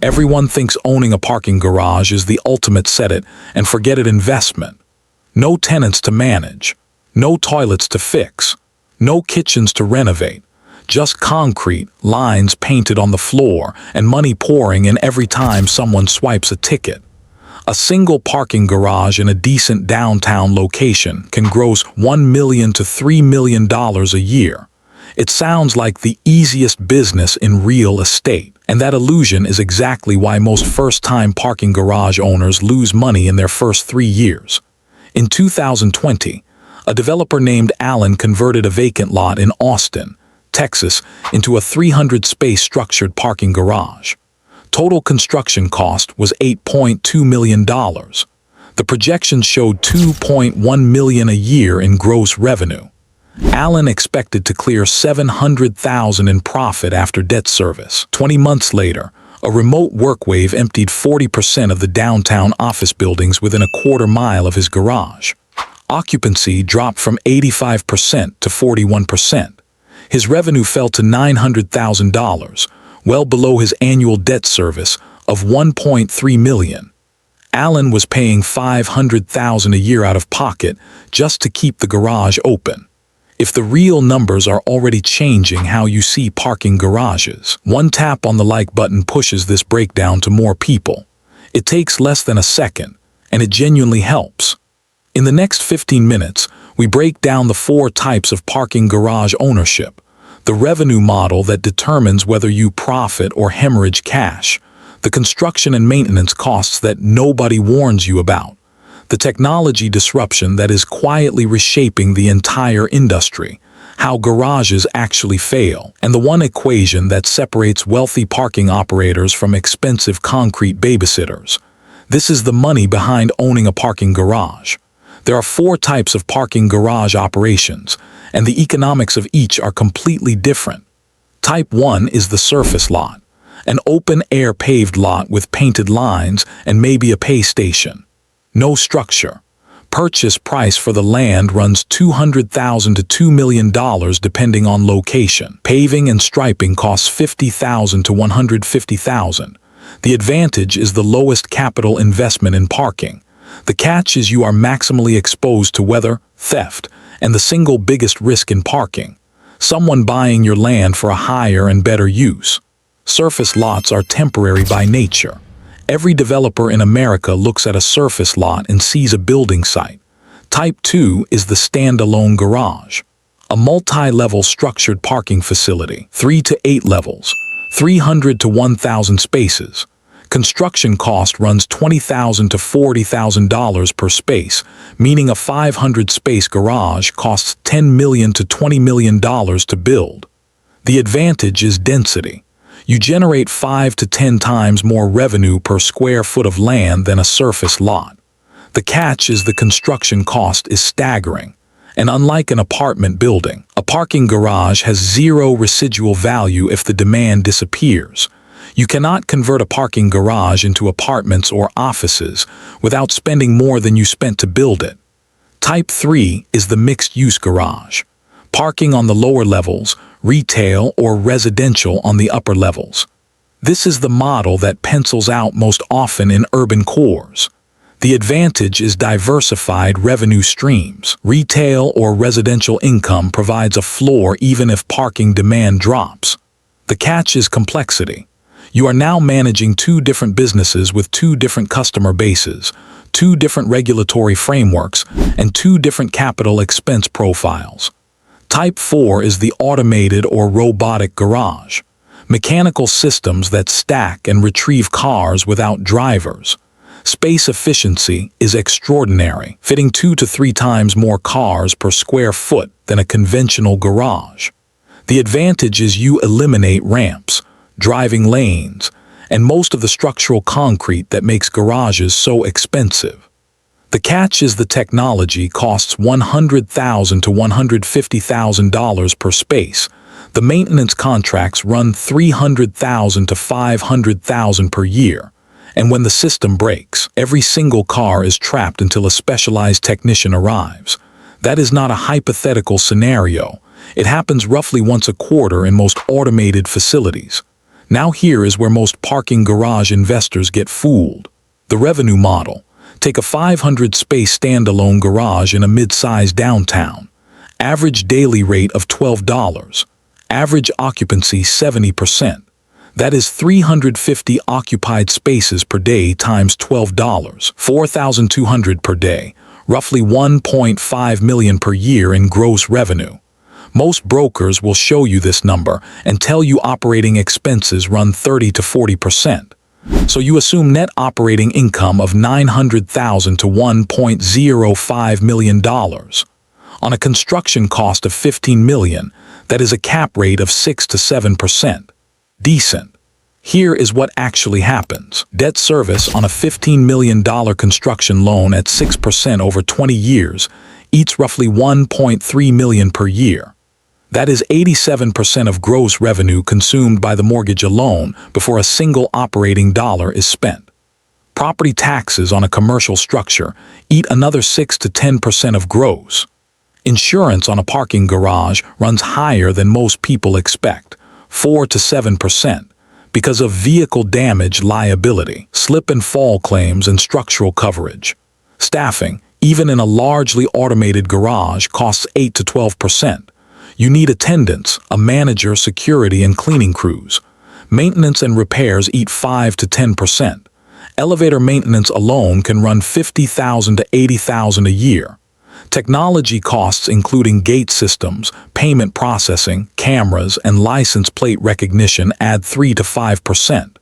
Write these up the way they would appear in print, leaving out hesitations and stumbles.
Everyone thinks owning a parking garage is the ultimate set-it-and-forget-it investment. No tenants to manage, no toilets to fix, no kitchens to renovate, just concrete, lines painted on the floor, and money pouring in every time someone swipes a ticket. A single parking garage in a decent downtown location can gross $1 million to $3 million a year. It sounds like the easiest business in real estate, and that illusion is exactly why most first-time parking garage owners lose money in their first 3 years. In 2020, a developer named Alan converted a vacant lot in Austin, Texas, into a 300-space structured parking garage. Total construction cost was $8.2 million. The projections showed $2.1 million a year in gross revenue. Alan expected to clear $700,000 in profit after debt service. 20 months later, a remote work wave emptied 40% of the downtown office buildings within a quarter mile of his garage. Occupancy dropped from 85% to 41%. His revenue fell to $900,000, well below his annual debt service of $1.3 million. Alan was paying $500,000 a year out of pocket just to keep the garage open. If the real numbers are already changing how you see parking garages, one tap on the like button pushes this breakdown to more people. It takes less than a second, and it genuinely helps. In the next 15 minutes, we break down the 4 types of parking garage ownership, the revenue model that determines whether you profit or hemorrhage cash, the construction and maintenance costs that nobody warns you about, the technology disruption that is quietly reshaping the entire industry, how garages actually fail, and the one equation that separates wealthy parking operators from expensive concrete babysitters. This is the money behind owning a parking garage. There are 4 types of parking garage operations, and the economics of each are completely different. Type 1 is the surface lot, an open-air paved lot with painted lines and maybe a pay station. No structure. Purchase price for the land runs $200,000 to $2 million depending on location. Paving and striping costs $50,000 to $150,000. The advantage is the lowest capital investment in parking. The catch is you are maximally exposed to weather, theft, and the single biggest risk in parking: someone buying your land for a higher and better use. Surface lots are temporary by nature. Every developer in America looks at a surface lot and sees a building site. Type 2 is the standalone garage, a multi-level structured parking facility, 3 to 8 levels, 300 to 1,000 spaces. Construction cost runs $20,000 to $40,000 per space, meaning a 500-space garage costs $10 million to $20 million to build. The advantage is density. You generate 5 to 10 times more revenue per square foot of land than a surface lot. The catch is the construction cost is staggering. And unlike an apartment building, a parking garage has zero residual value if the demand disappears. You cannot convert a parking garage into apartments or offices without spending more than you spent to build it. Type 3 is the mixed-use garage. Parking on the lower levels, retail or residential on the upper levels. This is the model that pencils out most often in urban cores. The advantage is diversified revenue streams. Retail or residential income provides a floor even if parking demand drops. The catch is complexity. You are now managing 2 different businesses with 2 different customer bases, 2 different regulatory frameworks, and 2 different capital expense profiles. Type 4 is the automated or robotic garage, mechanical systems that stack and retrieve cars without drivers. Space efficiency is extraordinary, fitting 2 to 3 times more cars per square foot than a conventional garage. The advantage is you eliminate ramps, driving lanes, and most of the structural concrete that makes garages so expensive. The catch is the technology costs $100,000 to $150,000 per space. The maintenance contracts run $300,000 to $500,000 per year. And when the system breaks, every single car is trapped until a specialized technician arrives. That is not a hypothetical scenario. It happens roughly once a quarter in most automated facilities. Now here is where most parking garage investors get fooled. The revenue model. Take a 500-space standalone garage in a mid-sized downtown. Average daily rate of $12. Average occupancy 70%. That is 350 occupied spaces per day times $12, $4,200 per day, roughly $1.5 million per year in gross revenue. Most brokers will show you this number and tell you operating expenses run 30 to 40%. So you assume net operating income of $900,000 to $1.05 million. On a construction cost of $15 million, that is a cap rate of 6 to 7%. Decent. Here is what actually happens. Debt service on a $15 million construction loan at 6% over 20 years eats roughly $1.3 million per year. That is 87% of gross revenue consumed by the mortgage alone before a single operating dollar is spent. Property taxes on a commercial structure eat another 6 to 10% of gross. Insurance on a parking garage runs higher than most people expect, 4 to 7%, because of vehicle damage liability, slip and fall claims, and structural coverage. Staffing, even in a largely automated garage, costs 8 to 12%. You need attendants, a manager, security, and cleaning crews. Maintenance and repairs eat 5 to 10%. Elevator maintenance alone can run $50,000 to $80,000 a year. Technology costs, including gate systems, payment processing, cameras, and license plate recognition, add 3 to 5%.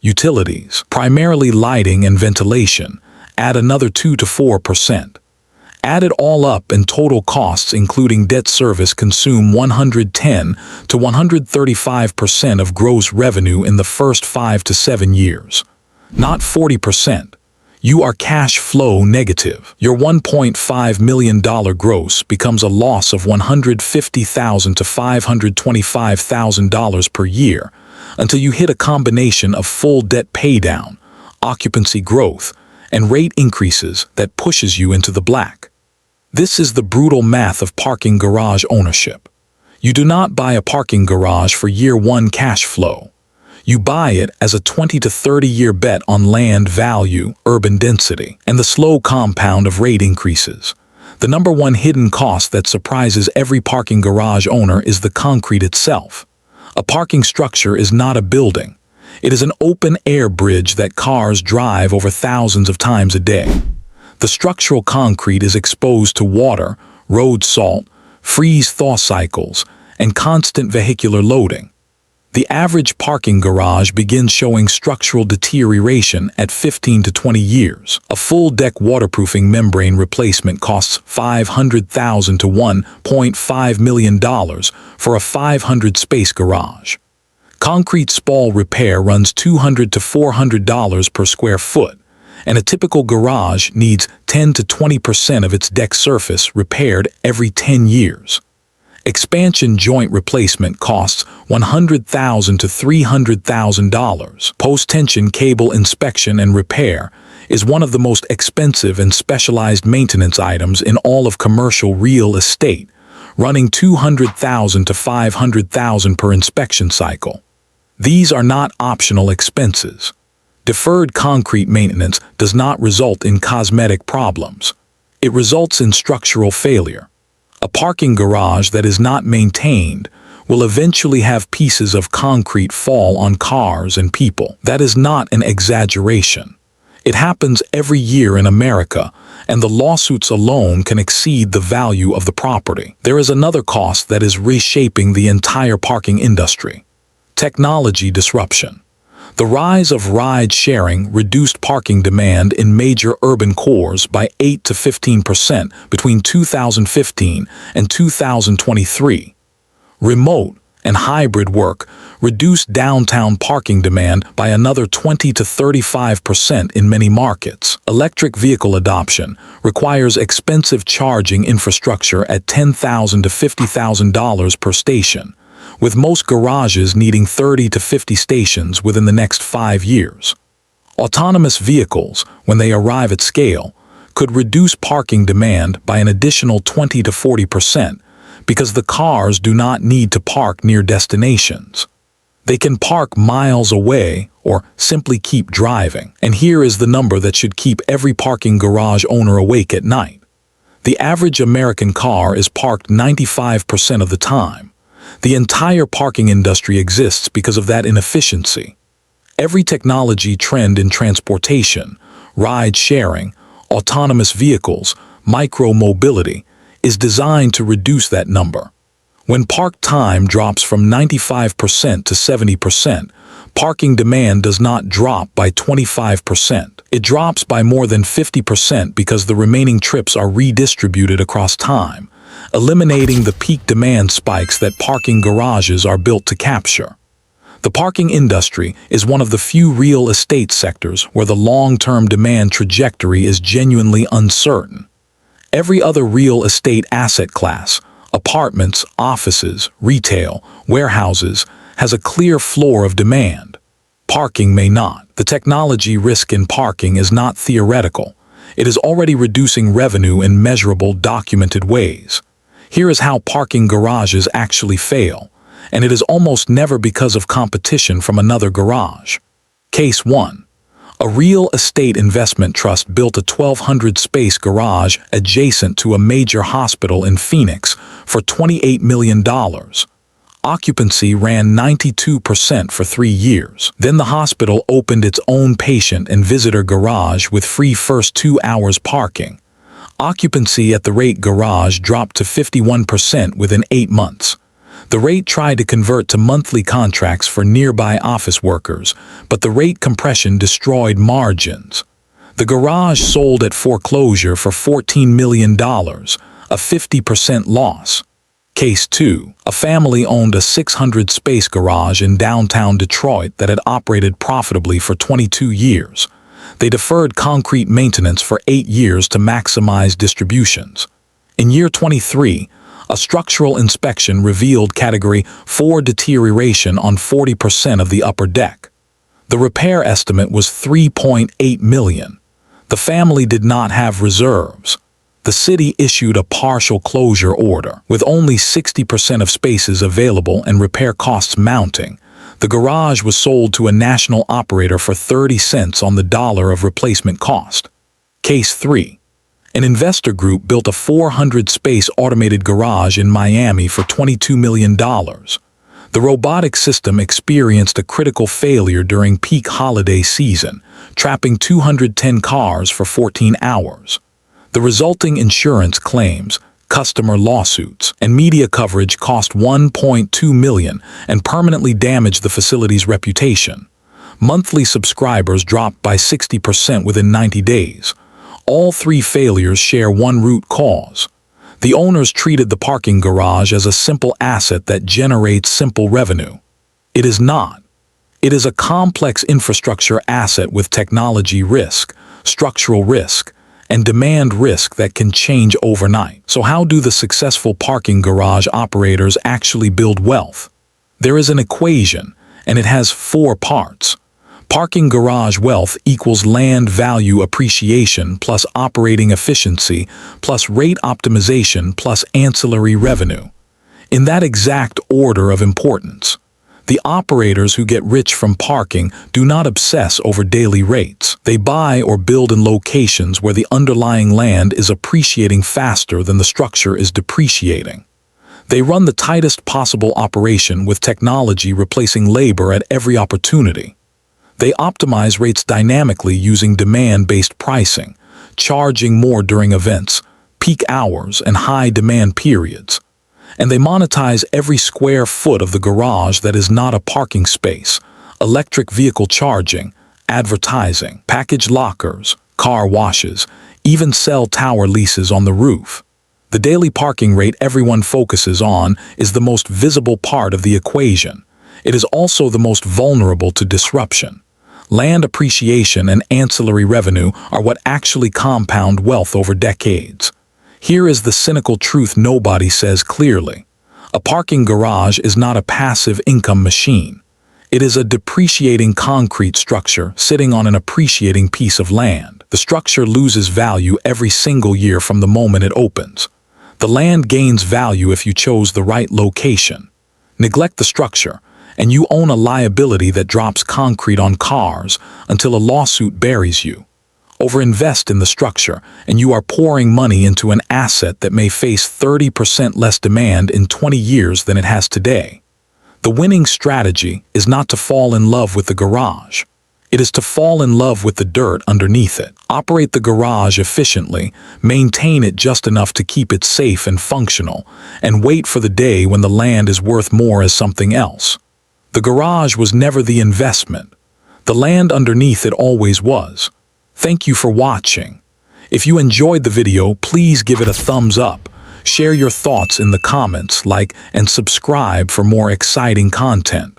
Utilities, primarily lighting and ventilation, add another 2 to 4%. Add it all up, and total costs, including debt service, consume 110 to 135% of gross revenue in the first 5 to 7 years. Not 40%. You are cash flow negative. Your $1.5 million gross becomes a loss of $150,000 to $525,000 per year until you hit a combination of full debt paydown, occupancy growth, and rate increases that pushes you into the black. This is the brutal math of parking garage ownership. You do not buy a parking garage for year one cash flow. You buy it as a 20 to 30-year bet on land value, urban density, and the slow compound of rate increases. The number one hidden cost that surprises every parking garage owner is the concrete itself. A parking structure is not a building. It is an open-air bridge that cars drive over thousands of times a day. The structural concrete is exposed to water, road salt, freeze-thaw cycles, and constant vehicular loading. The average parking garage begins showing structural deterioration at 15 to 20 years. A full-deck waterproofing membrane replacement costs $500,000 to $1.5 million for a 500-space garage. Concrete spall repair runs $200 to $400 per square foot, and a typical garage needs 10 to 20% of its deck surface repaired every 10 years. Expansion joint replacement costs $100,000 to $300,000. Post-tension cable inspection and repair is one of the most expensive and specialized maintenance items in all of commercial real estate, running $200,000 to $500,000 per inspection cycle. These are not optional expenses. Deferred concrete maintenance does not result in cosmetic problems. It results in structural failure. A parking garage that is not maintained will eventually have pieces of concrete fall on cars and people. That is not an exaggeration. It happens every year in America, and the lawsuits alone can exceed the value of the property. There is another cost that is reshaping the entire parking industry: technology disruption. The rise of ride-sharing reduced parking demand in major urban cores by 8 to 15% between 2015 and 2023. Remote and hybrid work reduced downtown parking demand by another 20 to 35% in many markets. Electric vehicle adoption requires expensive charging infrastructure at $10,000 to $50,000 per station, with most garages needing 30 to 50 stations within the next 5 years. Autonomous vehicles, when they arrive at scale, could reduce parking demand by an additional 20 to 40% because the cars do not need to park near destinations. They can park miles away or simply keep driving. And here is the number that should keep every parking garage owner awake at night. The average American car is parked 95% of the time. The entire parking industry exists because of that inefficiency. Every technology trend in transportation, ride sharing, autonomous vehicles, micro-mobility, is designed to reduce that number. When park time drops from 95% to 70%, parking demand does not drop by 25%. It drops by more than 50% because the remaining trips are redistributed across time, eliminating the peak demand spikes that parking garages are built to capture. The parking industry is one of the few real estate sectors where the long-term demand trajectory is genuinely uncertain. Every other real estate asset class, apartments, offices, retail, warehouses, has a clear floor of demand. Parking may not. The technology risk in parking is not theoretical. It is already reducing revenue in measurable, documented ways. Here is how parking garages actually fail, and it is almost never because of competition from another garage. Case 1. A real estate investment trust built a 1,200-space garage adjacent to a major hospital in Phoenix for $28 million. Occupancy ran 92% for 3 years. Then the hospital opened its own patient and visitor garage with free first 2 hours parking. Occupancy at the rate garage dropped to 51% within 8 months. The rate tried to convert to monthly contracts for nearby office workers, but the rate compression destroyed margins. The garage sold at foreclosure for $14 million, a 50% loss. Case 2. A family owned a 600-space garage in downtown Detroit that had operated profitably for 22 years. They deferred concrete maintenance for 8 years to maximize distributions. In year 23, a structural inspection revealed Category 4 deterioration on 40% of the upper deck. The repair estimate was $3.8 million. The family did not have reserves. The city issued a partial closure order. With only 60% of spaces available and repair costs mounting, the garage was sold to a national operator for 30 cents on the dollar of replacement cost. Case 3. An investor group built a 400-space automated garage in Miami for $22 million. The robotic system experienced a critical failure during peak holiday season, trapping 210 cars for 14 hours. The resulting insurance claims, customer lawsuits, and media coverage cost $1.2 million and permanently damaged the facility's reputation. Monthly subscribers dropped by 60% within 90 days. All 3 failures share one root cause. The owners treated the parking garage as a simple asset that generates simple revenue. It is not. It is a complex infrastructure asset with technology risk, structural risk, and demand risk that can change overnight. So how do the successful parking garage operators actually build wealth? There is an equation, and it has 4 parts. Parking garage wealth equals land value appreciation plus operating efficiency plus rate optimization plus ancillary revenue. In that exact order of importance. The operators who get rich from parking do not obsess over daily rates. They buy or build in locations where the underlying land is appreciating faster than the structure is depreciating. They run the tightest possible operation with technology replacing labor at every opportunity. They optimize rates dynamically using demand-based pricing, charging more during events, peak hours, and high-demand periods. And they monetize every square foot of the garage that is not a parking space, electric vehicle charging, advertising, package lockers, car washes, even cell tower leases on the roof. The daily parking rate everyone focuses on is the most visible part of the equation. It is also the most vulnerable to disruption. Land appreciation and ancillary revenue are what actually compound wealth over decades. Here is the cynical truth nobody says clearly. A parking garage is not a passive income machine. It is a depreciating concrete structure sitting on an appreciating piece of land. The structure loses value every single year from the moment it opens. The land gains value if you chose the right location. Neglect the structure, and you own a liability that drops concrete on cars until a lawsuit buries you. Overinvest in the structure, and you are pouring money into an asset that may face 30% less demand in 20 years than it has today. The winning strategy is not to fall in love with the garage. It is to fall in love with the dirt underneath it. Operate the garage efficiently, maintain it just enough to keep it safe and functional, and wait for the day when the land is worth more as something else. The garage was never the investment. The land underneath it always was. Thank you for watching. If you enjoyed the video, please give it a thumbs up. Share your thoughts in the comments, like and subscribe for more exciting content.